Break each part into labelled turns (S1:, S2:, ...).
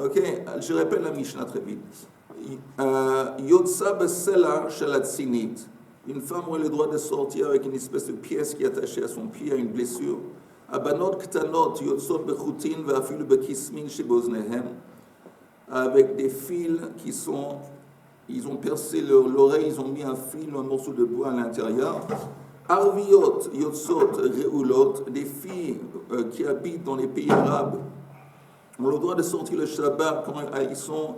S1: Ok, je répète la Mishnah très vite. Yotsa besela shalatsinit. Une femme aurait le droit de sortir avec une espèce de pièce qui est attachée à son pied à une blessure. Abanot ktanot yotsot bechutin ve'afilu bekismin sheboznehem. Avec des fils qui sont... Ils ont percé l'oreille, ils ont mis un fil, un morceau de bois à l'intérieur. Arviot, yotsot, reulot, des filles qui habitent dans les pays arabes ont le droit de sortir le Shabbat quand ils sont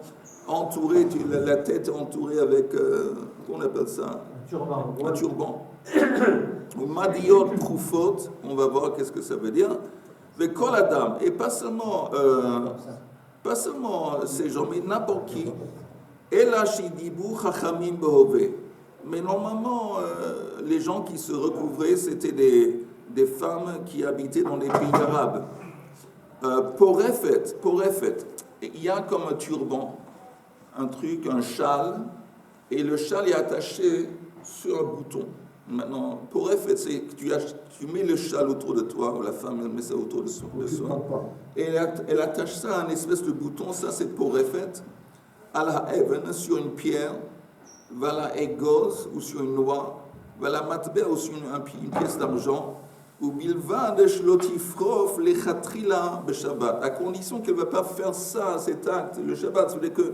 S1: entourés, la tête est entourée avec, comment on appelle ça? Un turban. Ou madiot, proufot, on va voir qu'est-ce que ça veut dire. Mais kol adam, et pas seulement ces gens, mais n'importe qui. Mais normalement, les gens qui se recouvraient, c'était des femmes qui habitaient dans les pays arabes. Porefet, il y a comme un turban, un truc, un châle, et le châle est attaché sur un bouton. Maintenant, porefet, c'est que tu mets le châle autour de toi, ou la femme elle met ça autour de soi, et elle attache ça à un espèce de bouton, ça c'est porefet. Ala even sur une pierre, vala egoz ou sur une noix, vala matbe ou sur une pièce d'argent, ou bilvad shlotifrof lechatrila beshabbat, à condition qu'elle ne va pas faire ça, cet acte, le Shabbat, c'est-à-dire que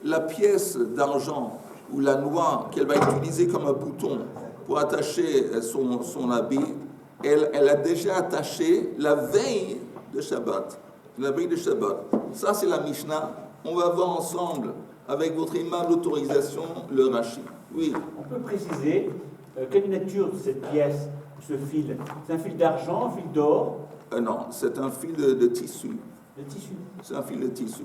S1: la pièce d'argent ou la noix qu'elle va utiliser comme un bouton pour attacher son habit, elle a déjà attaché la veille de Shabbat. La veille de Shabbat. Ça c'est la Mishnah. On va voir ensemble, avec votre aimable autorisation, le Rashi. Oui.
S2: On peut préciser quelle nature de cette pièce, ce fil? C'est un fil d'argent, un fil d'or?
S1: Non, c'est un fil de tissu.
S2: De tissu.
S1: C'est un fil de tissu.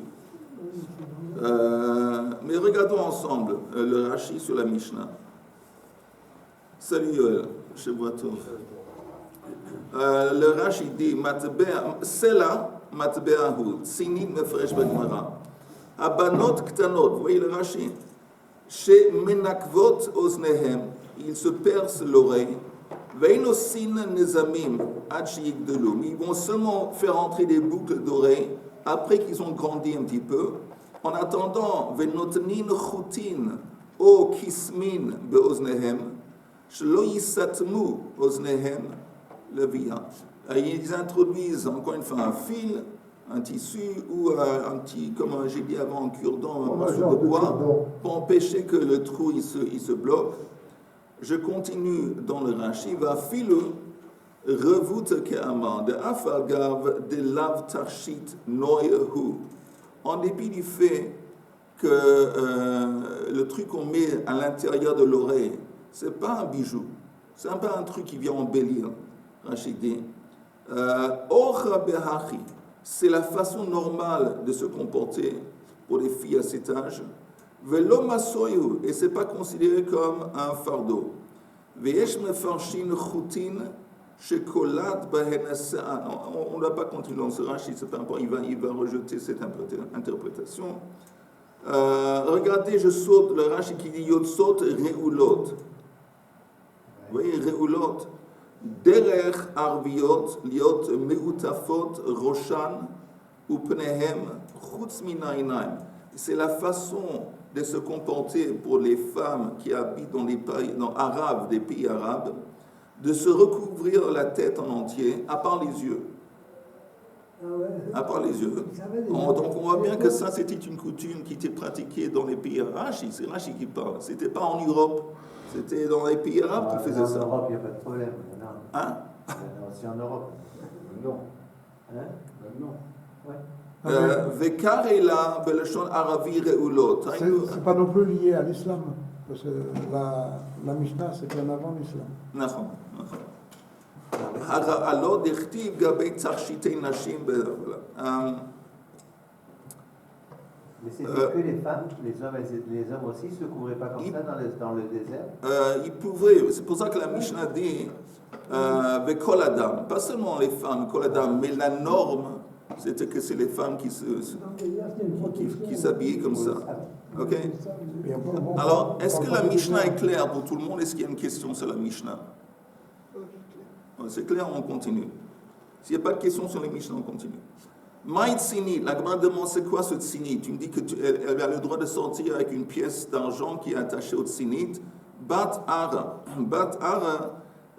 S1: Mais regardons ensemble le Rashi sur la Mishnah. Salut Yoel, chez Boiteau. Le Rashi dit Sela matbe'ahu, sinit mefresh b'gemara. Abanot ktanot, vous voyez le Rashi, chez menakvot oznehem, ils se percent l'oreille, veinosin nezamim adshiyigdelum, ils vont seulement faire entrer des boucles d'oreilles après qu'ils ont grandi un petit peu. En attendant, venotnin chutin o kismin beoznehem, shelo yisatmu oznehem levia. Ils introduisent encore une fois un fil, un tissu ou un petit, comme j'ai dit avant, un cure-dent, un morceau de bois, pour empêcher que le trou il se bloque. Je continue dans le Rashi, va filu revut ke'amar de afagav de lav tarshit noyehu. En dépit du fait que le truc qu'on met à l'intérieur de l'oreille, c'est pas un bijou, c'est pas un truc qui vient embellir. Rashi dit, orcha behachi. C'est la façon normale de se comporter pour les filles à cet âge. Velo masoyu, et c'est pas considéré comme un fardeau. Veyesh mefarshin chutin shekolat bahenasaan. On ne va pas continuer dans ce Rashi, c'est pas important, il va rejeter cette interprétation. Regardez, je saute le Rashi qui dit yotsot reulot. Vous voyez, reulot. Derech arviot liot meutafot roshan ou pnehem chutz minainaim. C'est la façon de se comporter pour les femmes qui habitent dans les pays arabes, des pays arabes, de se recouvrir la tête en entier, à part les yeux. À part les yeux. Donc on voit bien que ça c'était une coutume qui était pratiquée dans les pays arabes. C'est Rashi qui parle. C'était pas en Europe. C'était dans les pays arabes qui faisaient ça.
S3: En Europe, il n'y a pas de problème. Non.
S1: Hein?
S3: C'est en Europe. Non. Hein? Non. Ouais.
S1: Vekarela belashon aravi reulot.
S4: C'est pas non plus lié à l'islam, parce que la Mishnah c'est bien avant l'islam.
S1: נכון. הלא דכתיב גבי תכשיטי נשים.
S3: Mais c'était que les femmes, les hommes aussi se couvraient pas comme ça dans le désert.
S1: Ils pouvaient, c'est pour ça que la Mishnah dit Vekol Adam, pas seulement les femmes, Kol Adam, mais la norme, c'était que c'est les femmes qui s'habillaient comme ça. Ok? Alors, est-ce que la Mishnah est claire pour tout le monde? Est-ce qu'il y a une question sur la Mishnah? C'est clair, on continue. S'il n'y a pas de question sur la Mishnah, on continue. Maït Sinit, la Gemara demande c'est quoi ce Tsinit? Tu me dis qu'elle a le droit de sortir avec une pièce d'argent qui est attachée au Tsinit. Bat Ara. Bat Ara,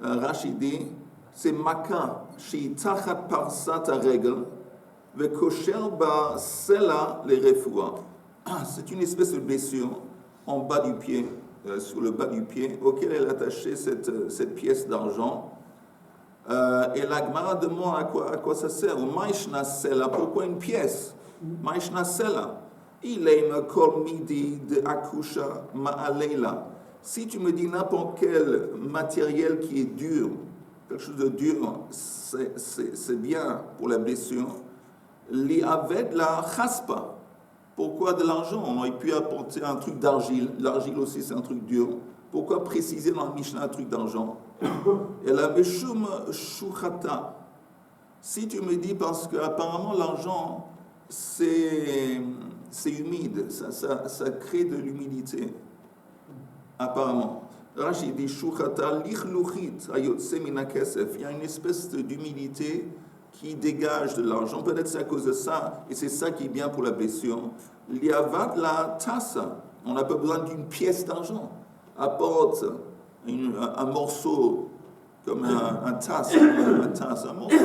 S1: Rachidi, c'est Maka, chez Tachat Parsat Regel, ve Kosher Ba Sela les Refoua. C'est une espèce de blessure en bas du pied, sur le bas du pied, auquel elle a attaché cette pièce d'argent. Et la Gemara demande à quoi ça sert. Maïshna Sela, pourquoi une pièce? Maïshna Sela. Il est me kol midi de akusha ma'aleila. Si tu me dis n'importe quel matériel qui est dur, quelque chose de dur, c'est bien pour la blessure. Li aved la chaspa. Pourquoi de l'argent? On aurait pu apporter un truc d'argile. L'argile aussi, c'est un truc dur. Pourquoi préciser dans le Mishnah un truc d'argent? Et la meshum shuchata. Si tu me dis, parce qu'apparemment l'argent, c'est humide, ça crée de l'humidité. Apparemment. Rashi dit shuchata lichluchit ayotse mina kesef. Il y a une espèce d'humidité qui dégage de l'argent. Peut-être c'est à cause de ça, et c'est ça qui est bien pour la blessure. Liavat la tassa. On n'a pas besoin d'une pièce d'argent. Apporte un morceau comme un tasse, un morceau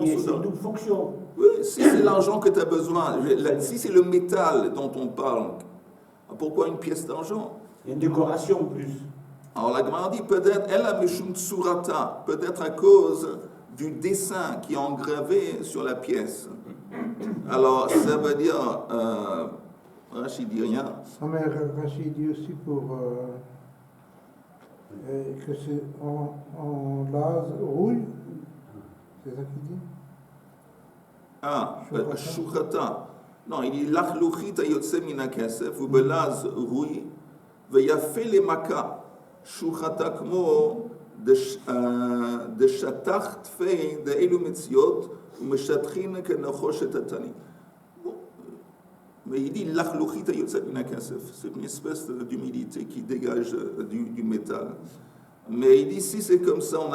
S2: Mais c'est
S1: d'argent.
S2: une double fonction.
S1: Oui, si c'est l'argent que tu as besoin, si c'est le métal dont on parle, pourquoi une pièce d'argent?
S2: Il y a une décoration en plus.
S1: Alors la Gemara dit peut-être elle a mishum tsurata, peut-être à cause du dessin qui est engravé sur la pièce. Alors ça veut dire, Rachid dit rien.
S4: Non, mais Rachid dit aussi que c'est en lase rouille. C'est ça qu'il dit?
S1: Ah, shuchata. Non, il dit lachluchit ayotse mina kesef ou belaz rouille veyafe le maka shuchata kmo de shatach tfei de elu metziot ou meshatchin kenachoshet atani. Mais il dit lachluchit ayotse mina kesef. C'est une espèce d'humidité qui dégage du métal. Mais il dit, si c'est comme ça, on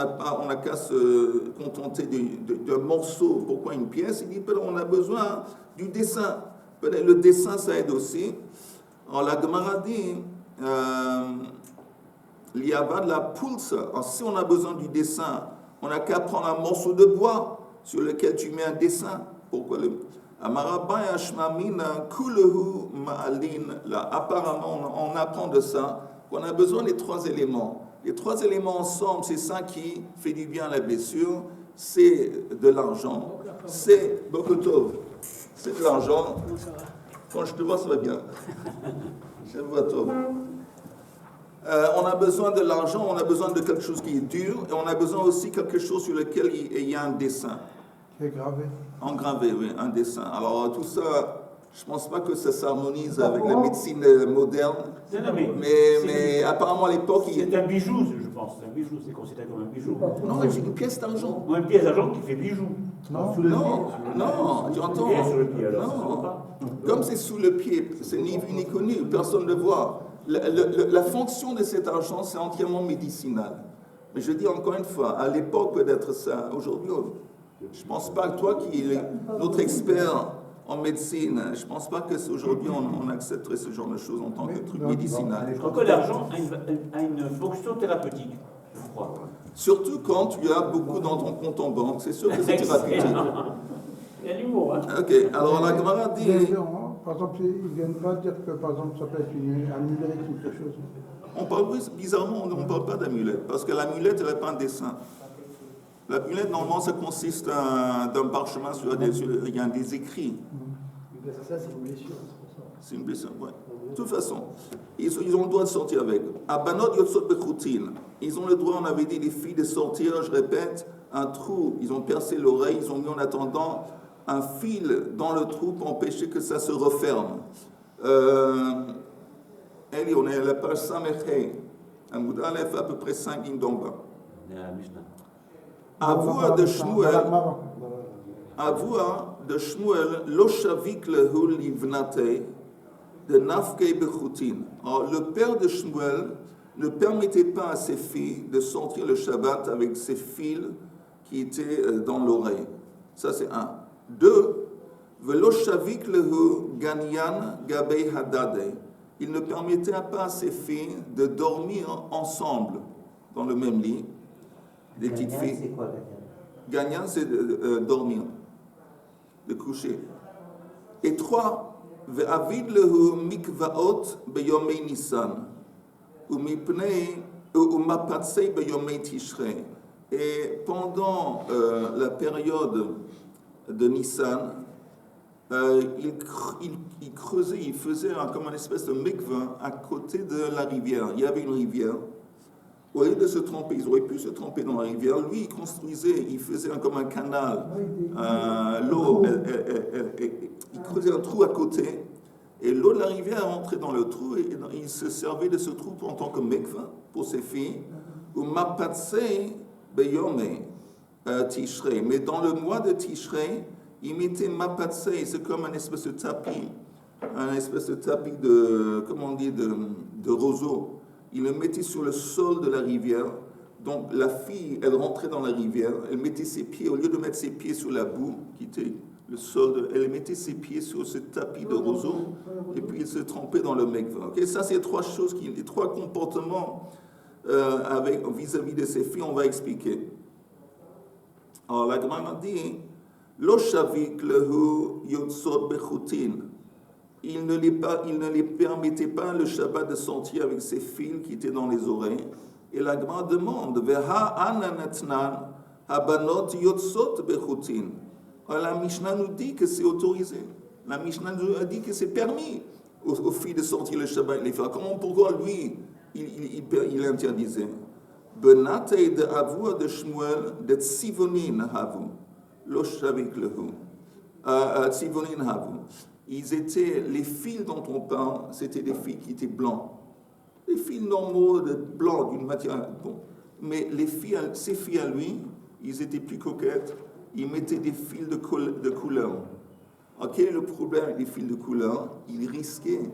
S1: n'a qu'à se contenter d'un morceau. Pourquoi une pièce? Il dit, peut-être on a besoin du dessin. Peut-être le dessin, ça aide aussi. Alors la Gemara dit, il y a de la pulse. Alors si on a besoin du dessin, on n'a qu'à prendre un morceau de bois sur lequel tu mets un dessin. Pourquoi le... Apparemment, on apprend de ça qu'on a besoin des trois éléments. Les trois éléments ensemble, c'est ça qui fait du bien à la blessure. C'est de l'argent. C'est Bokotov. C'est de l'argent. Quand je te vois, ça va bien. Je te vois, toi. On a besoin de l'argent, on a besoin de quelque chose qui est dur, et on a besoin aussi de quelque chose sur lequel il y a un dessin.
S4: Qui est gravé.
S1: Engravé, oui, un dessin. Alors tout ça, je ne pense pas que ça s'harmonise avec la médecine moderne.
S2: Non,
S1: Mais apparemment à l'époque,
S2: c'est un bijou, je pense. Un bijou, c'est considéré comme un bijou.
S1: Non, j'ai une pièce d'argent.
S2: Ou une pièce d'argent qui fait bijou.
S4: Non,
S3: Sous le
S1: Non,
S3: pied.
S1: non, tu entends?
S2: Bien sur le pied, alors ça se
S1: Non.
S2: voit pas.
S1: Comme c'est sous le pied, c'est ni vu ni connu, personne ne le voit. La fonction de cet argent, c'est entièrement médicinal. Mais je dis encore une fois, à l'époque peut-être ça, aujourd'hui, je ne pense pas que toi qui es notre expert en médecine, je ne pense pas qu'aujourd'hui on accepterait ce genre de choses en tant que truc médicinal.
S2: Je crois que l'argent a une fonction thérapeutique, je crois.
S1: Surtout quand tu as beaucoup dans ton compte en banque, c'est sûr que c'est thérapeutique.
S2: Il y a l'humour, hein.
S1: Ok, alors la Gemara dit...
S4: Par exemple, ils ne viennent pas dire que par exemple ça peut être une amulette ou quelque chose.
S1: On parle, bizarrement, on ne parle pas d'amulette, parce que l'amulette, elle n'est pas un dessin. L'amulette, normalement, ça consiste d'un parchemin sur il y a des écrits.
S5: Ça, c'est une blessure, c'est pour ça.
S1: C'est une blessure, ouais. De toute façon, ils ont le droit de sortir avec. Abanot yotsot bekhutin. Ils ont le droit, on avait dit, les filles de sortir, je répète, un trou. Ils ont percé l'oreille, ils ont mis en attendant un fil dans le trou pour empêcher que ça se referme. Eli, on est à la page Samechei. Amoud Aleph, à peu près 5 lignes d'en bas. Avua de Shmuel, Avua de Shmuel, lo shavik lehu livnate de nafkei bechutin. Alors, le père de Shmuel ne permettait pas à ses filles de sortir le Shabbat avec ces fils qui étaient dans l'oreille. Ça, c'est un. Deux, Velo shavik lehu ganyan gabei hadade. Il ne permettait pas à ses filles de dormir ensemble dans le même lit. Des petites
S3: Gagnant,
S1: filles.
S3: c'est quoi, gagnant?
S1: Gagnant, c'est dormir, de coucher. Et 3, ve'avid lehu mikvaot beyomei Nissan, u'mapatsei beyomei Tishrei. Et pendant la période de Nissan, il creusait, il faisait comme une espèce de mikvah à côté de la rivière. Il y avait une rivière. Au lieu de se tremper, ils auraient pu se tremper dans la rivière. Lui, il construisait, il faisait comme un canal. L'eau, il creusait un trou à côté. Et l'eau de la rivière rentrait dans le trou et il se servait de ce trou en tant que mikvah pour ses filles. Ou mapatsei beyomei Tishrei. Mais dans le mois de Tishrei, il mettait mapatsei, c'est comme un espèce de tapis. Un espèce de tapis de, comment on dit, de roseau. Il le mettait sur le sol de la rivière. Donc la fille, elle rentrait dans la rivière, elle mettait ses pieds, au lieu de mettre ses pieds sur la boue, qui était le sol, elle mettait ses pieds sur ce tapis de roseau, et puis elle se trempait dans le mikvah. Okay? Ça, c'est 3 choses, les 3 comportements vis-à-vis de ses filles, on va expliquer. Alors la Gemara dit, Lo shavik lehu yotzot bechutin. Il ne les permettait pas le Shabbat de sortir avec ses fils qui étaient dans les oreilles. Et la Gemara demande, Veha ananatnan habanot yotzot bechutin. La Mishnah nous dit que c'est autorisé. La Mishnah nous a dit que c'est permis aux filles de sortir le Shabbat et les faire. Pourquoi lui, il interdisait? Benatei de avua de Shmuel de Tzivonin havu. Lo shavik lehu. Tzivonin havu. Les fils dont on parle, c'était des fils qui étaient blancs. Les fils normaux, blancs, d'une matière. Bon. Mais ces filles à lui, ils étaient plus coquettes. Ils mettaient des fils de couleur. Alors, quel est le problème avec les fils de couleur? Ils risquaient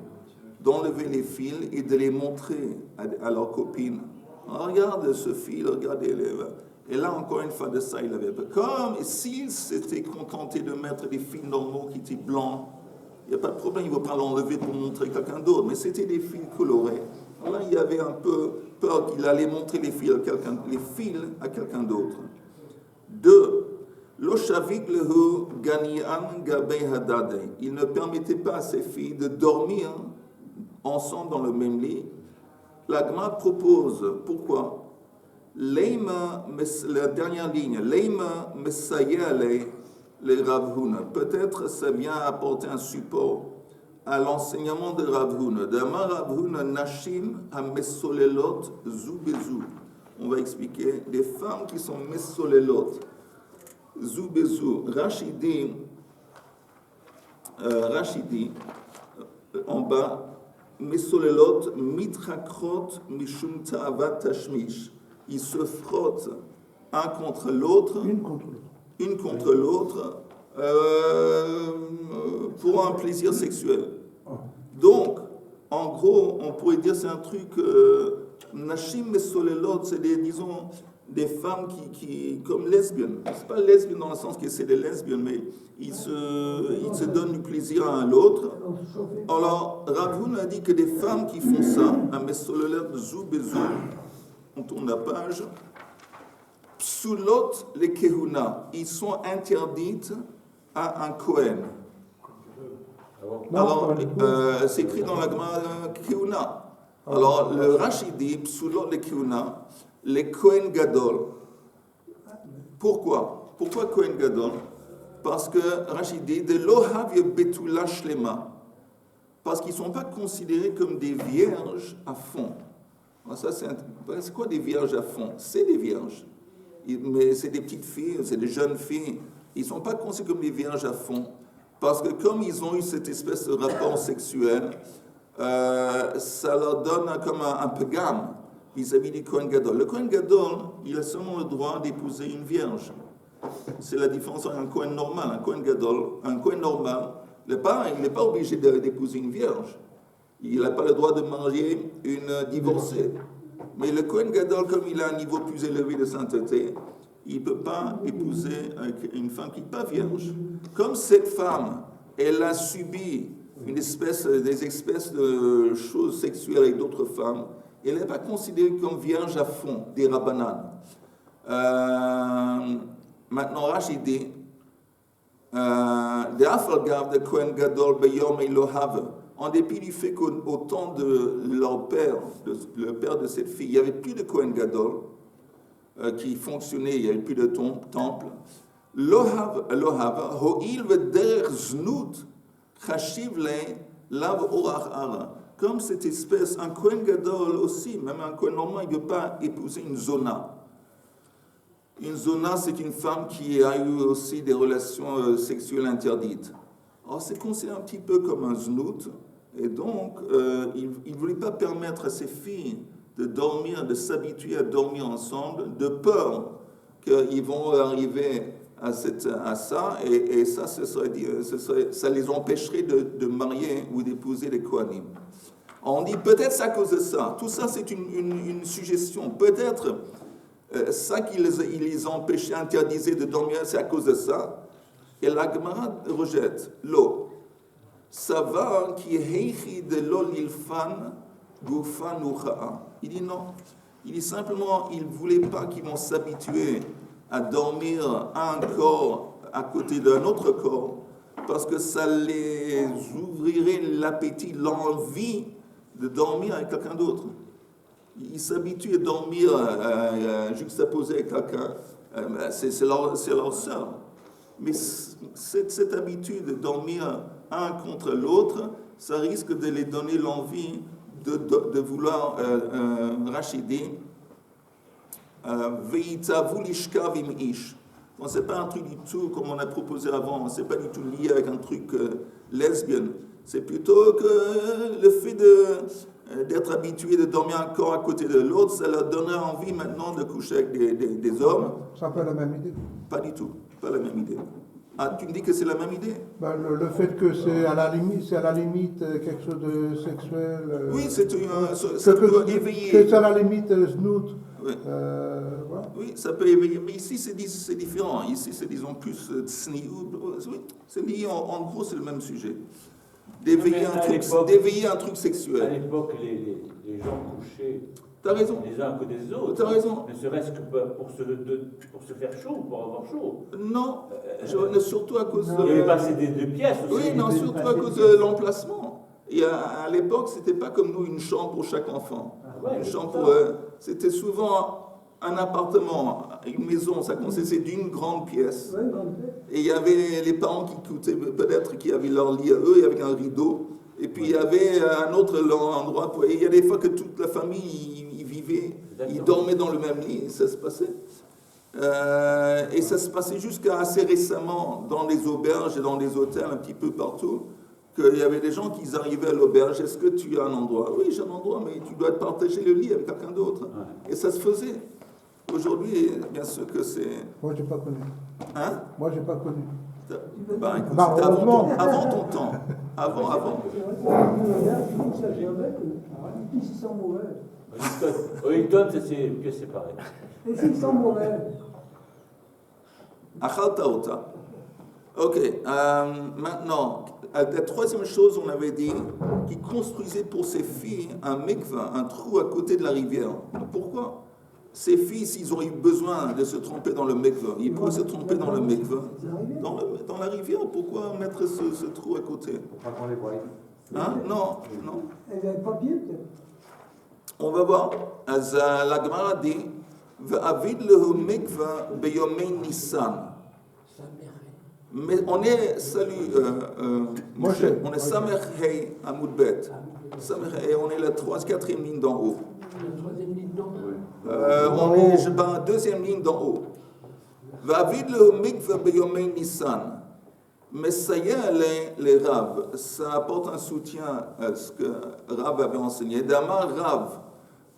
S1: d'enlever les fils et de les montrer à leurs copines. Alors, regarde ce fil, regardez-le. Et là, encore une fois, de ça, il avait peur. Comme s'ils s'étaient contentés de mettre des fils normaux qui étaient blancs, il n'y a pas de problème, il ne va pas l'enlever pour montrer quelqu'un d'autre. Mais c'était des fils colorés. Alors là, il y avait un peu peur qu'il allait montrer les fils à quelqu'un d'autre. 2. Lo shavik lehu ganyan gabei hadade. Il ne permettait pas à ses filles de dormir ensemble dans le même lit. La Gemara propose, pourquoi? Leima, la dernière ligne, Leima mesayale les Rav Huna. Peut-être ça vient apporter un support à l'enseignement de Rav Huna. D'Amar Rav Huna nashim ha-mesolelot zu bezu. On va expliquer les femmes qui sont mesolelot zu bezu. Rachidi en bas, mesolelot mitrakrot mishum ta'avat tashmish. Ils se frottent un contre l'autre. Une contre l'autre pour un plaisir sexuel. Donc, en gros, on pourrait dire c'est un truc Nashim Mesolelot, c'est des femmes qui comme lesbiennes. C'est pas lesbiennes dans le sens que c'est des lesbiennes, mais ils se donnent du plaisir à l'autre. Alors, Rav Huna a dit que des femmes qui font ça, un Mesolelot Zou Bezou, on tourne la page. Psulot les kehuna, ils sont interdites à un Kohen. Alors, c'est écrit dans la Gemara kehuna. Alors, le Rashi dit Psulot les kehuna, les Kohen Gadol. Pourquoi Kohen Gadol? Parce que Rashi dit de lohavye betula shlema. Parce qu'ils ne sont pas considérés comme des vierges à fond. Alors ça, c'est quoi des vierges à fond? C'est des vierges. Mais c'est des petites filles, c'est des jeunes filles. Ils ne sont pas considérés comme des vierges à fond. Parce que comme ils ont eu cette espèce de rapport sexuel, ça leur donne comme un pegam vis-à-vis du Kohen Gadol. Le Kohen Gadol, il a seulement le droit d'épouser une vierge. C'est la différence entre un Kohen normal. Un Kohen Gadol, un Kohen normal, il n'est pas obligé d'épouser une vierge. Il n'a pas le droit de marier une divorcée. Mais le Kohen Gadol, comme il a un niveau plus élevé de sainteté, il ne peut pas épouser une femme qui n'est pas vierge. Comme cette femme, elle a subi des espèces de choses sexuelles avec d'autres femmes, elle n'est pas considérée comme vierge à fond, des rabbanan. Maintenant, Rashi dit, en dépit du fait qu'au temps de leur père, le père de cette fille, il n'y avait plus de Kohen Gadol qui fonctionnait, il n'y avait plus de temple. Comme cette espèce, un Kohen Gadol aussi, même un Kohen normal, il ne peut pas épouser une zona. Une zona, c'est une femme qui a eu aussi des relations sexuelles interdites. Alors, c'est considéré un petit peu comme un znout, et donc, il ne voulait pas permettre à ses filles de dormir, de s'habituer à dormir ensemble, de peur qu'ils vont arriver à ça, et ça, ça les empêcherait de marier ou d'épouser les Kohanim. On dit peut-être c'est à cause de ça. Tout ça, c'est une suggestion. Peut-être ça qui les empêchait, interdisait de dormir, c'est à cause de ça. Et la Gemara rejette l'eau. Ça va qui heichi de l'eau l'ilfan gufan ucha'a. Il dit non. Il dit simplement, il ne voulait pas qu'ils vont s'habituer à dormir un corps à côté d'un autre corps, parce que ça les ouvrirait l'appétit, l'envie de dormir avec quelqu'un d'autre. Ils s'habituent à dormir juxtaposé avec quelqu'un, c'est leur sœur. Mais cette habitude de dormir un contre l'autre, ça risque de les donner l'envie de vouloir rachider. Ve'itavu lishkav im ish. Bon, c'est pas un truc du tout comme on a proposé avant, c'est pas du tout lié avec un truc lesbien. C'est plutôt que le fait d'être habitué de dormir un corps à côté de l'autre, ça leur donnerait envie maintenant de coucher avec des hommes.
S4: C'est un peu la même idée.
S1: Pas du tout, pas la même idée. Ah, tu me dis que c'est la même idée?
S4: Le fait que c'est à la limite quelque chose de sexuel.
S1: Oui, ça peut éveiller.
S4: C'est à la limite znout.
S1: Oui.
S4: Voilà.
S1: Oui, ça peut éveiller. Mais ici, c'est différent. Ici, c'est disons plus tsniout. Oui, c'est lié. En gros, c'est le même sujet. D'éveiller un truc sexuel.
S2: À l'époque, les gens couchaient.
S1: T'as raison.
S2: Les uns à côté des autres.
S1: T'as raison.
S2: Ne serait-ce que pour se faire chaud, pour avoir chaud.
S1: Non, surtout à cause
S2: Il n'y avait pas ces deux pièces aussi.
S1: Oui, non, surtout à cause de l'emplacement. Et à l'époque, c'était pas comme nous une chambre pour chaque enfant.
S2: Ouais,
S1: une chambre pour c'était souvent un appartement, une maison, ça consistait d'une grande pièce.
S5: Ouais, grande pièce.
S1: Et il y avait les parents qui avaient leur lit à eux, avec un rideau. Et puis il y avait un autre endroit. Et il y a des fois que toute la famille y vivait, ils dormaient dans le même lit, et ça se passait. Et ça se passait jusqu'à assez récemment dans les auberges et dans les hôtels, un petit peu partout, qu'il y avait des gens qui arrivaient à l'auberge. Est-ce que tu as un endroit? Oui, j'ai un endroit, mais tu dois partager le lit avec quelqu'un d'autre. Ouais. Et ça se faisait. Aujourd'hui, bien sûr que c'est...
S4: Moi, je n'ai pas connu.
S1: Hein?
S4: Moi, je n'ai pas connu.
S1: Bah, écoute, c'était avant ton temps. Avant.
S5: Ça vient avec, ici ils sont mauvais.
S2: Au Hilton, c'est que séparé.
S5: Et s'ils sont mauvais?
S1: Achaltaota. Ok, maintenant, la troisième chose, on avait dit, qu'ils construisaient pour ses filles un mikvah, un trou à côté de la rivière. Pourquoi? Ces filles, s'ils ont eu besoin de se tromper dans le mikvah, ils pouvaient se tromper dans le mikvah. Dans la rivière, pourquoi mettre ce trou à côté?
S3: Pour pas qu'on les voie.
S1: Hein? Non.
S5: Elles n'avaient pas pied, peut-être.
S1: On va voir. La Gemara dit, V'avid lehu mikvah beyomei Nissan. Mais on est, Moshe, on est Samer Hei Amoudbet. Samer Hei, on est la quatrième ligne d'en haut.
S6: La troisième ligne d'en haut.
S1: On est la deuxième ligne d'en haut. Va'avid lehu mikvah beyomei Nissan. Mais ça y est, les Rav, ça apporte un soutien à ce que Rav avait enseigné. Damar Rav,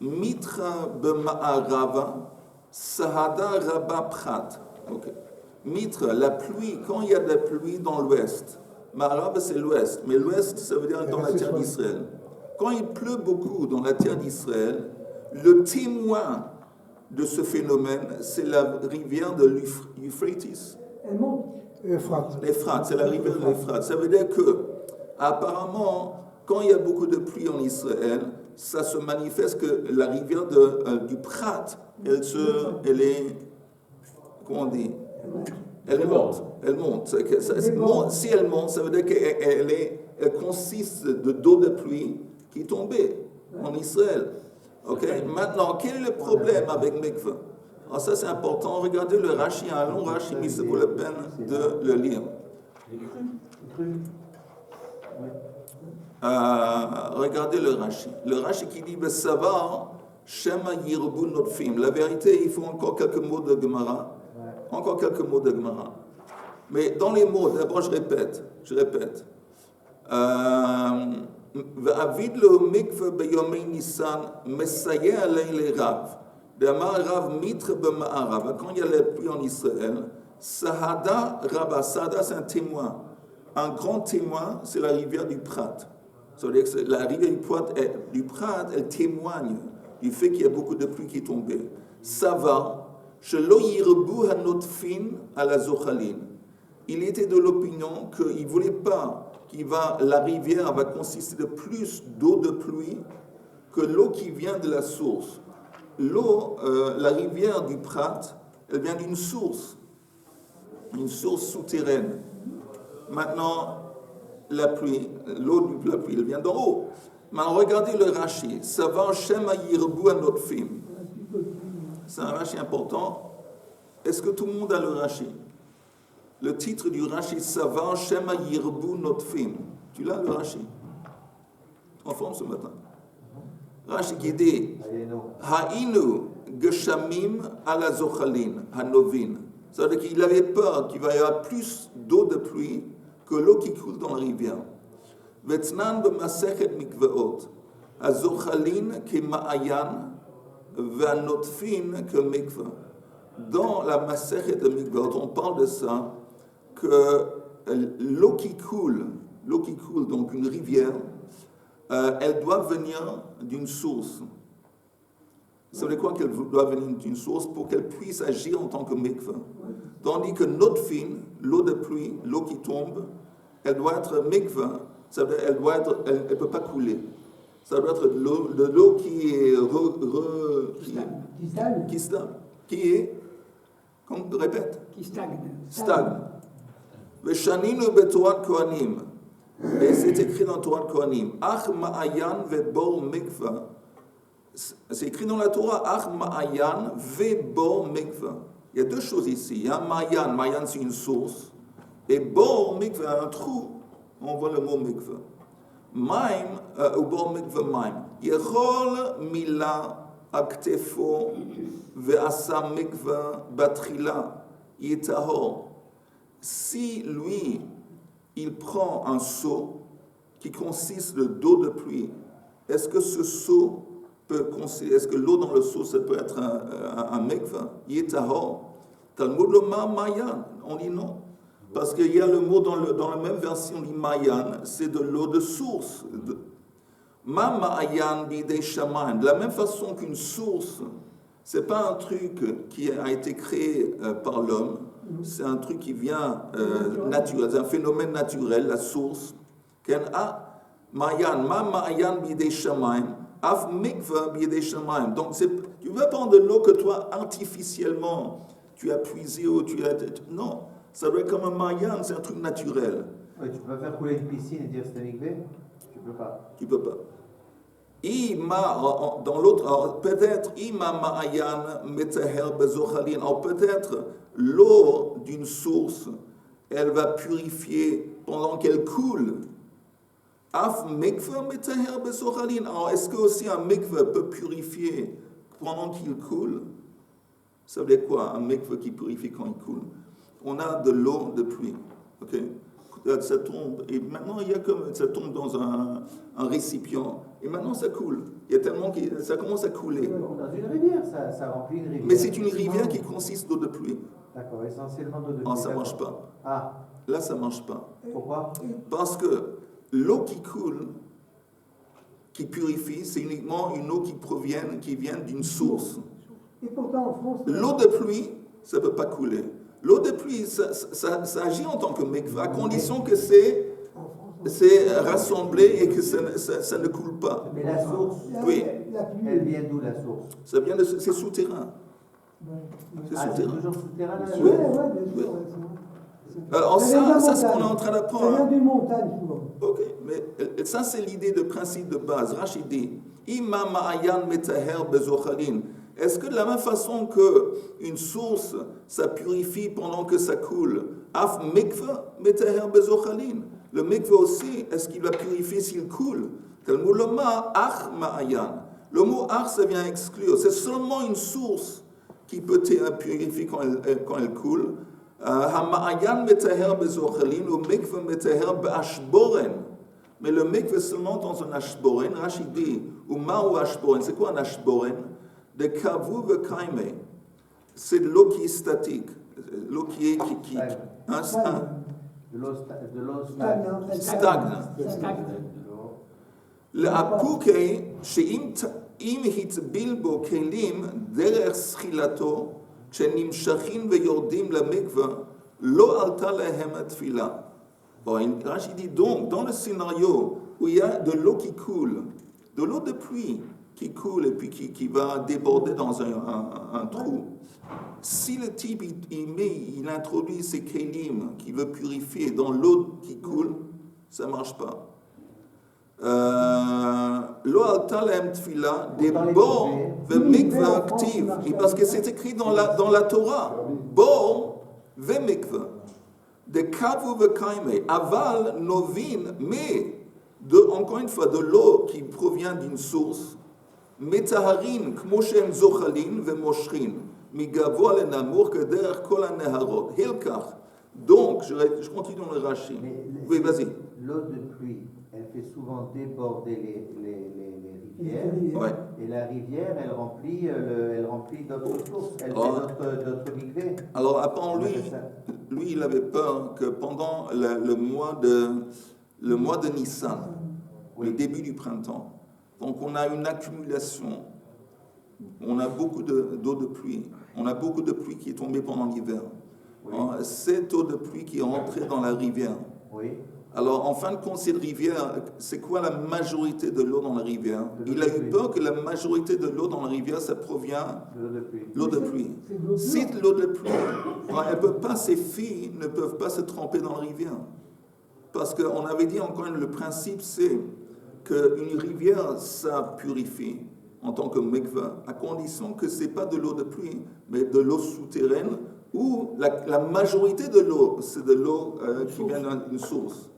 S1: mitra b'ma'arava, sahada rabba prat. Okay. Mitre, la pluie, quand il y a de la pluie dans l'ouest, Ma'arav c'est l'ouest, mais l'ouest ça veut dire dans la terre d'Israël. Quand il pleut beaucoup dans la terre d'Israël, le témoin de ce phénomène, c'est la rivière de l'Euphrates.
S5: Elle monte.
S4: Euphrate.
S1: L'Euphrate, c'est la rivière de l'Euphrate. Ça veut dire que, apparemment, quand il y a beaucoup de pluie en Israël, ça se manifeste que la rivière du Prat, elle est, comment on dit? Elle monte. Si elle monte, ça veut dire qu'elle consiste d'eau de pluie qui est tombée en Israël. Okay? Maintenant, quel est le problème avec Mikveh? Alors ça, c'est important. Regardez le Rashi, un long Rashi, mais c'est pour la peine de le lire. Regardez le Rashi. Le Rashi qui dit Besavar, Shema Yirbu Notfim. La vérité, il faut encore quelques mots de Gemara. Encore quelques mots de Gemara. Mais dans les mots, d'abord je répète. Va'avid lo mikveh beyomei Nissan, mesayeh alei le Rav. D'amar Rav mitre b'ma'arav. Quand il y a la pluie en Israël, Sahada Rabba. Sahada, c'est un témoin. Un grand témoin, c'est la rivière du Prat. C'est-à-dire que la rivière du Prat, elle témoigne du fait qu'il y a beaucoup de pluie qui est tombée. Ça va. Shelo yirbu hanotfin à la zochalin. Il était de l'opinion qu'il ne voulait pas la rivière va consister de plus d'eau de pluie que l'eau qui vient de la source. L'eau, la rivière du Prat, elle vient d'une source souterraine. Maintenant, la pluie, l'eau de la pluie, elle vient d'en haut. Maintenant, regardez le Rashi. Savar Shema Yirbu Anotfim. C'est un Rashi important. Est-ce que tout le monde a le Rashi? Le titre du Rashi, Savar Shema Yirbu Notfim. Tu l'as le Rashi? En forme ce matin. Rashi qui dit Ha'inu Geshamim ala Zochalin, Hanovin. C'est-à-dire qu'il avait peur qu'il va y avoir plus d'eau de pluie que l'eau qui coule dans la rivière. Vetnan b'masechet mikveot. Azochalin ke ma'ayan, ve'anotfin ke mikve. Dans la masechet de mikveot, on parle de ça, que l'eau qui coule, donc une rivière, elle doit venir d'une source. Ça veut dire quoi qu'elle doit venir d'une source pour qu'elle puisse agir en tant que mikveh. Tandis que notre fine, l'eau de pluie, l'eau qui tombe, elle doit être mikveh, ça veut dire elle ne peut pas couler. Ça doit être de l'eau qui est
S6: Qui stagne.
S1: Stagne. Veshaninu betorat kohanim. Et c'est écrit dans Torah de Kohanim. Ach ma'ayan vebor mikveh. C'est écrit dans la Torah, Ach ma'ayan vebor mikveh. Il y a deux choses ici. Il y a ma'ayan. Ma'ayan, c'est une source. Et bor mikveh, un trou. On voit le mot mikveh. Maim, ou bor mikveh maim. Yechol mila aktefo ve'asa mikveh batrila yitahor. Si lui, il prend un seau qui consiste d'eau de pluie, est-ce que ce seau est-ce que l'eau dans le seau, ça peut être un mikveh? Yitahor. Talmud lomar mayan. On dit non. Parce qu'il y a le mot dans la même version, on dit mayan, c'est de l'eau de source. Ma ma'ayan bidei shamayim. De la même façon qu'une source, c'est pas un truc qui a été créé par l'homme, c'est un truc qui vient naturel, c'est un phénomène naturel, la source. Mayan, ma ma'ayan bidei shamayim. Af mikveh bidei shamayim. Donc, tu ne veux pas prendre de l'eau que toi, artificiellement, tu as puisé ou tu as... Non, ça doit être comme un mayan, c'est un truc naturel.
S3: Oui, tu peux pas faire couler une piscine et dire c'est un mikveh? Tu peux pas.
S1: Tu peux pas. Dans l'autre, peut-être, ima ma'ayan metaher bezochalin. Alors peut-être, l'eau d'une source, elle va purifier pendant qu'elle coule. Af mikveh metaher bezochalin. Alors est-ce que aussi un mikveh peut purifier pendant qu'il coule? Ça veut dire quoi, un mikveh qui purifie quand il coule? On a de l'eau de pluie, ok? Ça tombe, et maintenant ça tombe dans un récipient, et maintenant ça coule. Il y a tellement que ça commence à couler.
S3: Dans une rivière, ça remplit une rivière.
S1: Mais c'est une rivière qui consiste d'eau de pluie.
S3: D'accord, essentiellement d'eau de pluie.
S1: Ah, ça ne marche pas.
S3: Ah.
S1: Là, ça ne marche pas.
S3: Pourquoi?
S1: Parce que l'eau qui coule, qui purifie, c'est uniquement une eau qui vient d'une source.
S5: Et pourtant, en France...
S1: L'eau de pluie, ça ne peut pas couler. L'eau de pluie, ça agit en tant que mikvah, à condition que c'est rassemblé et que ça ne coule pas.
S3: Mais la source,
S1: Oui.
S5: La pluie.
S3: elle vient d'où la source?
S1: C'est souterrain. C'est
S3: Ah, c'est
S1: souterrain.
S3: toujours souterrain la
S5: Oui,
S1: Oui.
S3: source?
S5: bien sûr.
S1: Oui.
S5: ouais, c'est vrai.
S1: Alors
S5: Ça vient de la
S1: ça, c'est ce qu'on est
S5: montagne.
S1: en train
S5: Ça
S1: d'apprendre.
S5: vient d'une montagne, souvent.
S1: Ok, mais ça c'est l'idée de principe de base. Rachid dit, Ima ma'ayan metaher bezochalin. Est-ce que de la même façon qu'une source, ça purifie pendant que ça coule, af mikveh metaher bezochalin. Le mikveh aussi, est-ce qu'il va purifier s'il coule? Talmud loma ach ma'ayan. Le mot ach, ça vient exclure. C'est seulement une source qui peut purifier quand elle coule. Hama'ayan metaher bezochalin ou mikveh metaher be'ashboren. Mais le mikveh seulement dans un ashboren. Rachid dit, ou ma'u ashboren. C'est quoi un ashboren? De kavu vekaime. C'est de l'eau qui est statique. L'eau qui est...
S3: De l'eau
S5: Stagne.
S1: stagne. l'apouke שאם הטביל בו כלים דרך זחילתו, כשנמשכים ויורדים למקווה, לא עלתה להם התפילה. Bon, Rachid dit donc, dans le scénario où il y a de l'eau qui coule, de l'eau de pluie qui coule et puis qui va déborder dans un trou, si le type il introduit ses kélim qu'il veut purifier dans l'eau qui coule, ça ne marche pas. L'eau alta lahem tfila des bor vemikve active, parce que c'est écrit dans la Torah, bor vemikve. De kavu vekaime, aval novin, mais encore une fois de l'eau qui provient d'une source, metaharin kmoshem zochalin vemoshrin, migavo lenamour keder kol haneharot. Hilkach. Donc, je continue dans le Rashi. Oui, vas-y.
S3: L'eau de pluie, elle fait souvent déborder les rivières.
S1: Ouais.
S3: Et la rivière, elle remplit d'autres sources. Elle fait d'autres mikveh.
S1: Alors, apparemment, lui, il avait peur que pendant le mois de Nissan, le début du printemps, donc on a une accumulation, on a beaucoup d'eau de pluie, on a beaucoup de pluie qui est tombée pendant l'hiver.
S3: Oui.
S1: Cette eau de pluie qui est rentrée dans la rivière.
S3: Oui.
S1: Alors, en fin de compte, cette rivière, c'est quoi la majorité de l'eau dans la rivière? Il a eu peur que la majorité de l'eau dans la rivière, ça provient
S3: de
S1: l'eau de pluie. Si l'eau de pluie, elle peut pas, ces filles ne peuvent pas se tremper dans la rivière. Parce qu'on avait dit encore, le principe, c'est qu'une rivière, ça purifie en tant que mikveh, à condition que ce n'est pas de l'eau de pluie, mais de l'eau souterraine, où la majorité de l'eau, c'est de l'eau qui vient d'une source.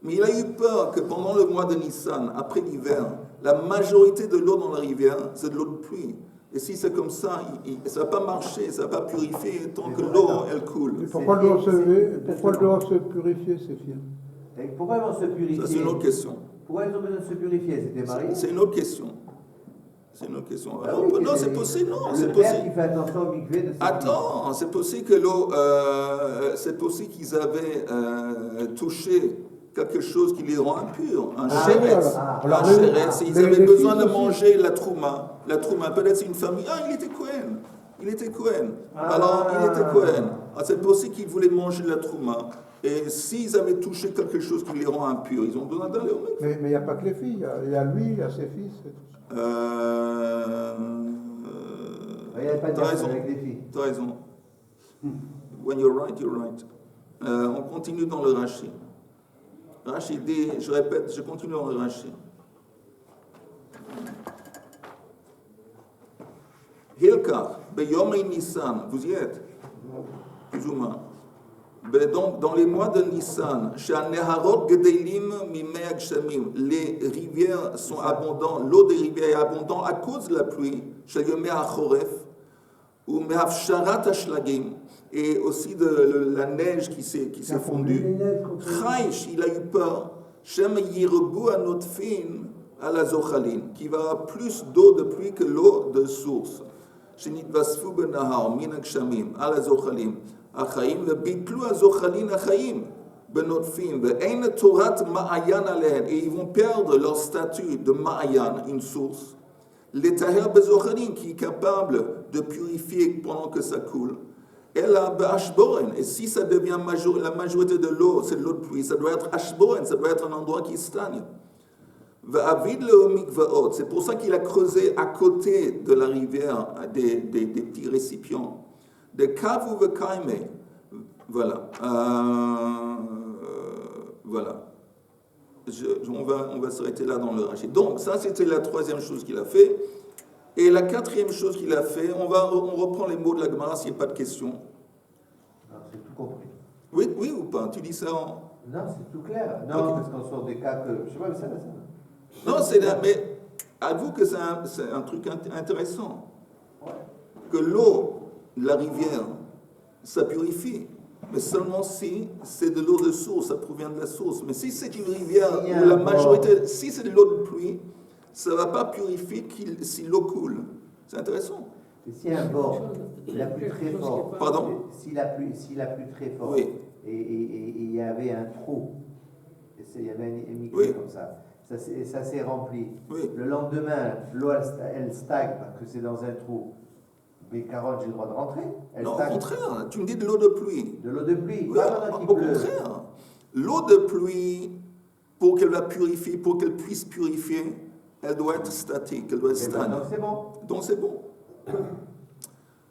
S1: Mais il a eu peur que pendant le mois de Nissan, après l'hiver, la majorité de l'eau dans la rivière, c'est de l'eau de pluie. Et si c'est comme ça, ça ne va pas marcher, ça ne va pas purifier tant que l'eau, elle coule.
S4: Et pourquoi elles doivent se purifier, ces filles?
S3: Et pourquoi elles vont se purifier?
S1: Ça, c'est une autre question.
S3: Pourquoi elles ont besoin de se purifier? Elles étaient mariées?
S1: C'est une autre question. C'est une autre question.
S3: Ah oui,
S1: non, c'est possible, non, c'est
S3: le père
S1: possible.
S3: qui fait attention au mikveh de ses
S1: Attends, c'est possible que l'eau, c'est possible qu'ils avaient touché quelque chose qui les rend impurs, un chéretz.
S4: Alors,
S1: Un chéretz, ils avaient
S4: les
S1: besoin
S4: filles
S1: de
S4: aussi.
S1: manger la trouma. La trouma, peut-être c'est une famille. Ah, il était Cohen. Il était Cohen. Alors, il était Cohen. Ah, c'est possible qu'ils voulaient manger la trouma. Et s'ils avaient touché quelque chose qui les rend impurs, ils ont besoin d'aller au mikveh.
S4: Mais il n'y a pas que les filles, il y a lui, il y a ses fils. Et tout ça.
S3: Il n'y avait pas de
S1: T'as
S3: garçon
S1: raison.
S3: avec des filles.
S1: T'as raison. When you're right, you're right. On continue dans le Rashi. Rashi dit, je répète, je continue dans le Rashi. Hilkach, beyomei Nissan, vous y êtes? Plus ou moins. Donc, dans les mois de Nissan, les rivières sont abondantes, l'eau des rivières est abondante à cause de la pluie, et aussi de la neige qui s'est fondue. Chaïch, il a eu peur, qui va avoir plus d'eau de pluie que l'eau de source. החיים וביטלו הזוחלין החיים בנוטפים ואין תורת מעיין עליהן et ils vont perdre leur statut de ma'ayan, une source לטהר בזוחלין qui est capable de purifier pendant que ça coule elle a Ashboren. Et si ça devient la majorité de l'eau, c'est de l'eau de pluie, ça doit être Ashboren, ça doit être un endroit qui stagne. C'est pour ça qu'il a creusé à côté de la rivière des petits récipients. Des kavu vekaime. Voilà. Voilà. On va s'arrêter là dans le Rashi. Donc, ça, c'était la troisième chose qu'il a fait. Et la quatrième chose qu'il a fait, on reprend les mots de la Gemara s'il n'y a pas de questions.
S3: Non, c'est tout compris.
S1: Oui ou pas? Tu dis ça en...
S3: Non, c'est tout clair. Non,
S1: Okay.
S3: parce qu'on sort des cas que... Je sais pas, mais ça.
S1: Non, mais avoue que c'est un truc intéressant.
S3: Ouais.
S1: Que l'eau de la rivière, ça purifie. Mais seulement si c'est de l'eau de source, ça provient de la source. Mais si c'est une rivière où la majorité... Si c'est de l'eau de pluie, ça ne va pas purifier si l'eau coule. C'est intéressant.
S3: Et si un bord, il a plu très fort...
S1: Pardon?
S3: S'il a plu très fort,
S1: Oui.
S3: et il y avait un trou, il y avait un micro
S1: Oui.
S3: comme ça s'est rempli.
S1: Oui.
S3: Le lendemain, l'eau, elle stagne parce que c'est dans un trou. Mais Carotte, j'ai le droit de rentrer.
S1: Non, au contraire, tu me dis de l'eau de pluie.
S3: De l'eau de pluie,
S1: Oui,
S3: pas
S1: au contraire. L'eau de pluie, pour qu'elle va purifier, pour qu'elle puisse purifier, elle doit être statique, elle doit être stable.
S3: Donc c'est bon.
S1: Donc c'est bon.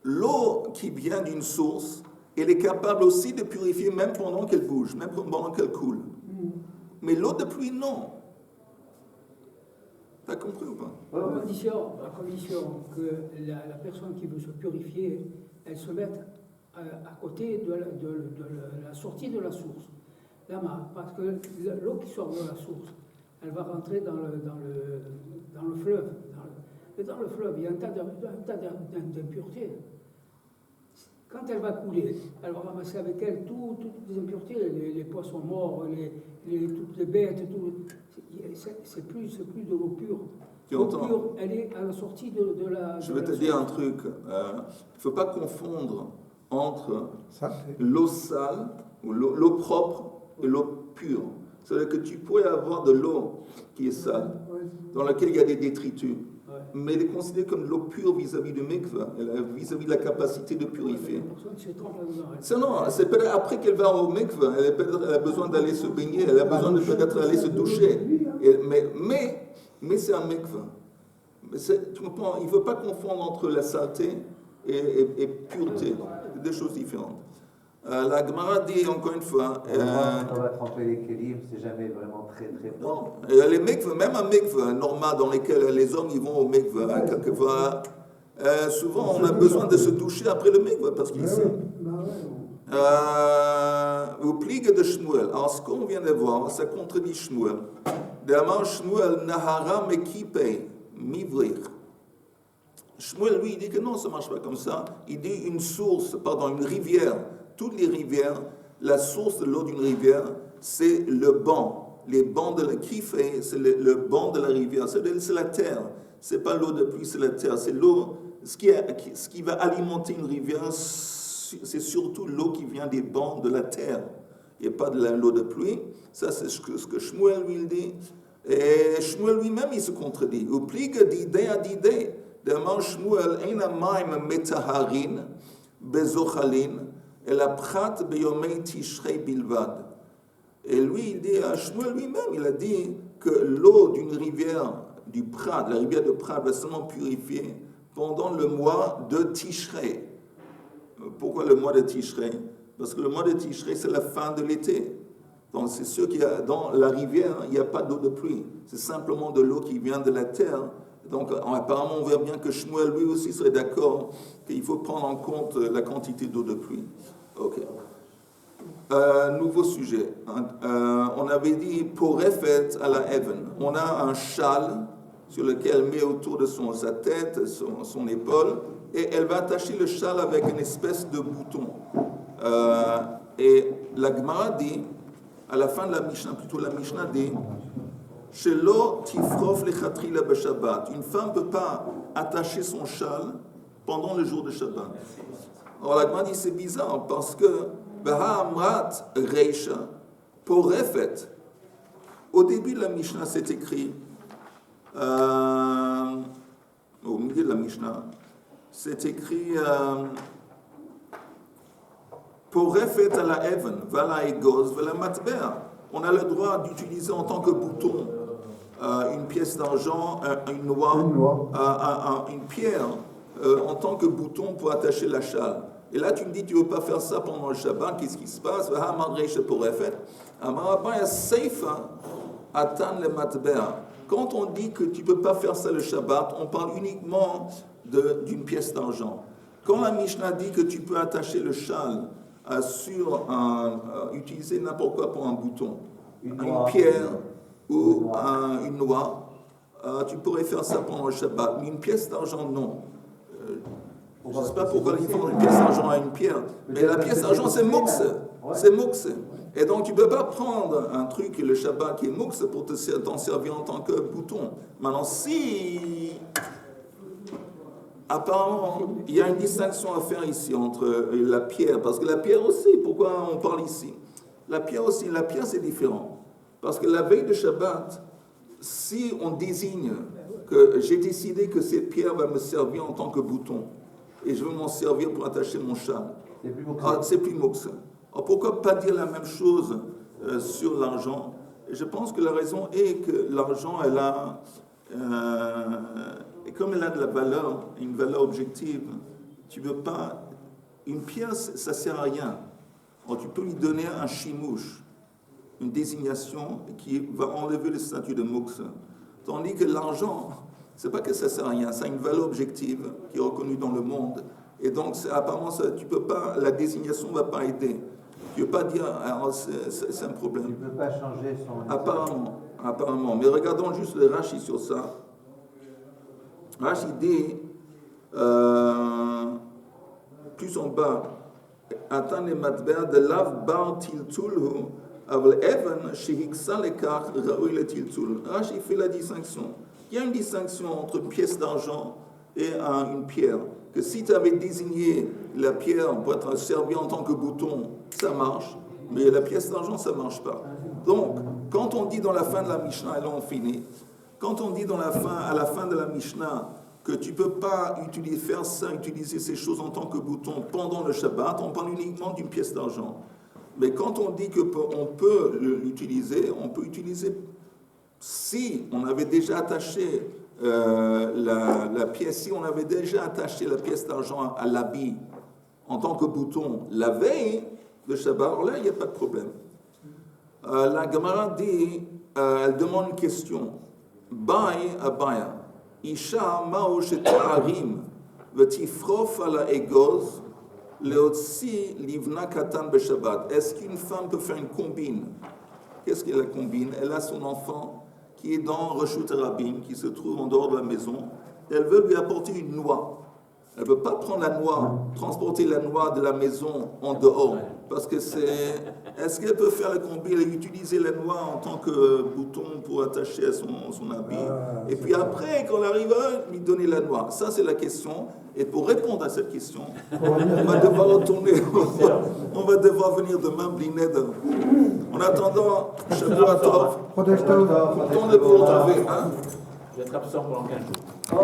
S1: L'eau qui vient d'une source, elle est capable aussi de purifier même pendant qu'elle bouge, même pendant qu'elle coule. Mais l'eau de pluie, non. T'as compris ou pas?
S5: À condition que la personne qui veut se purifier, elle se mette à côté de la sortie de la source. Parce que l'eau qui sort de la source, elle va rentrer dans le fleuve. Et dans le fleuve, il y a un tas d'impuretés. Quand elle va couler, elle va ramasser avec elle toutes les impuretés, les poissons morts, toutes les bêtes, tout. C'est plus de l'eau pure. L'eau pure, elle est à la sortie de la...
S1: Je vais te dire un truc. Il ne faut pas confondre entre
S4: Ça,
S1: l'eau sale, ou l'eau propre, et l'eau pure. C'est-à-dire que tu pourrais avoir de l'eau qui est sale, dans laquelle il y a des détritus. Mais elle est considérée comme de l'eau pure vis-à-vis du mikveh, vis-à-vis de la capacité de purifier. C'est peut-être après qu'elle va au mikveh, elle a besoin d'aller se baigner, elle a besoin de peut-être aller se doucher. Mais c'est un mikveh. Tu comprends, il ne faut pas confondre entre la saleté et pureté. C'est deux choses différentes. La Gemara dit encore une fois...
S3: on va tremper les kélim, c'est jamais vraiment très fort.
S1: Non, les mikveh, même un mikveh normal dans lequel les hommes ils vont au mikveh, quelquefois, souvent on a besoin de se doucher après le mikveh parce qu'il sait. Vous pliez de Shmuel. Alors ce qu'on vient de voir, ça contredit Shmuel. D'abord Shmuel nahara mekipei mivrir. Shmuel lui il dit que non, ça marche pas comme ça. Il dit une rivière. Toutes les rivières, la source de l'eau d'une rivière, c'est le banc. Les bancs de la kifé, c'est le banc de la rivière. C'est la terre. C'est pas l'eau de pluie, c'est la terre. C'est l'eau. Ce qui va alimenter une rivière, c'est surtout l'eau qui vient des bancs de la terre. Il n'y a pas de l'eau de pluie. Ça, c'est ce que Shmuel lui dit. Et Shmuel lui-même, il se contredit. Ou plique d'idée à d'idée. Demain, Shmuel, ein maim metaharin, bezochalin. Et la prat beyomei tishrei bilvad. Et lui, il dit, Shmuel lui-même, il a dit que l'eau d'une rivière du Prat, la rivière de Prat, va seulement purifier pendant le mois de Tishrei. Pourquoi le mois de Tishrei? Parce que le mois de Tishrei, c'est la fin de l'été. Donc c'est sûr qu'il y a dans la rivière, il n'y a pas d'eau de pluie. C'est simplement de l'eau qui vient de la terre. Donc apparemment, on voit bien que Shmuel, lui aussi, serait d'accord qu'il faut prendre en compte la quantité d'eau de pluie. Ok. Nouveau sujet. On avait dit porefet à la Even. On a un châle sur lequel elle met autour de sa tête, son épaule, et elle va attacher le châle avec une espèce de bouton. Et la Gemara dit, à la fin de la Mishnah, plutôt la Mishnah dit, Shelo tifrof lechatchila b'Shabbat. Une femme ne peut pas attacher son châle pendant le jour de Shabbat. Alors la Gemara dit, c'est bizarre, parce que Baha'amrat Reisha, porefet. Au début de la Mishnah, c'est écrit, au milieu de la Mishnah, c'est écrit Porefet à la even, vala egos, vala matbea. On a le droit d'utiliser en tant que bouton une pièce d'argent, une noix, une pierre en tant que bouton pour attacher la châle. Et là, tu me dis, tu ne veux pas faire ça pendant le Shabbat, qu'est-ce qui se passe? Quand on dit que tu ne peux pas faire ça le Shabbat, on parle uniquement d'une pièce d'argent. Quand la Mishnah dit que tu peux attacher le châle utiliser n'importe quoi pour un bouton, une pierre ou une noix, tu pourrais faire ça pendant le Shabbat, mais une pièce d'argent, non. Je ne sais pas pourquoi ils font une pièce d'argent à une pierre, mais la pièce d'argent, c'est moukse. C'est moukse. Et donc, tu ne peux pas prendre un truc, le Shabbat, qui est moukse, pour t'en servir en tant que bouton. Maintenant, si... Apparemment, il y a une distinction à faire ici entre la pierre, parce que la pierre aussi, pourquoi on parle ici? La pierre aussi, la pierre c'est différent. Parce que la veille de Shabbat, si on désigne que j'ai décidé que cette pierre va me servir en tant que bouton, et je veux m'en servir pour attacher mon châle, c'est plus moukse. Alors pourquoi pas dire la même chose sur l'argent? Je pense que la raison est que l'argent, elle a... et comme elle a de la valeur, une valeur objective, tu ne veux pas... Une pierre, ça ne sert à rien. Alors, tu peux lui donner un chimouche, une désignation qui va enlever le statut de moukse. Tandis que l'argent, ce n'est pas que ça ne sert à rien, ça a une valeur objective qui est reconnue dans le monde. Et donc, apparemment, tu peux pas, la désignation ne va pas aider. Tu ne peux pas dire, c'est un problème.
S3: Tu ne peux pas changer son...
S1: Apparemment. Mais regardons juste le Rashi sur ça. Rashi dit, plus en bas, Atan le matbea de lav bar tiltulhu, aval even shehiksa lekach raoui le tiltul. Rashi fait la distinction. Il y a une distinction entre une pièce d'argent et une pierre. Que si tu avais désigné la pierre pour être servie en tant que bouton, ça marche, mais la pièce d'argent, ça ne marche pas. Donc, quand on dit dans la fin de la Mishnah, et là on finit, quand on dit à la fin de la Mishnah que tu ne peux pas utiliser ces choses en tant que bouton pendant le Shabbat, on parle uniquement d'une pièce d'argent. Mais quand on dit qu'on peut l'utiliser, on peut utiliser, si on avait déjà attaché la pièce, si on avait déjà attaché la pièce d'argent à l'habit en tant que bouton la veille de Shabbat, alors là, il n'y a pas de problème. La Gemara dit, elle demande une question. Bai abaya, Isha mao sheta'arim, vetifrof ala egoz, leotsi livna katan beshabbat. Est-ce qu'une femme peut faire une combine? Qu'est-ce qu'elle la combine? Elle a son enfant qui est dans Reshut Rabim, qui se trouve en dehors de la maison. Elle veut lui apporter une noix. Elle ne peut pas prendre la noix, transporter la noix de la maison en dehors. Parce que c'est... Est-ce qu'elle peut faire la combine et utiliser la noix en tant que bouton pour attacher à son habit? Et puis après, quand elle arrive, lui donner la noix. Ça, c'est la question. Et pour répondre à cette question, on va devoir retourner. On va devoir venir demain, Blined. En attendant, Shavua Tov, on tourne pour retrouver.
S2: Je vais être absent pendant 15 jours.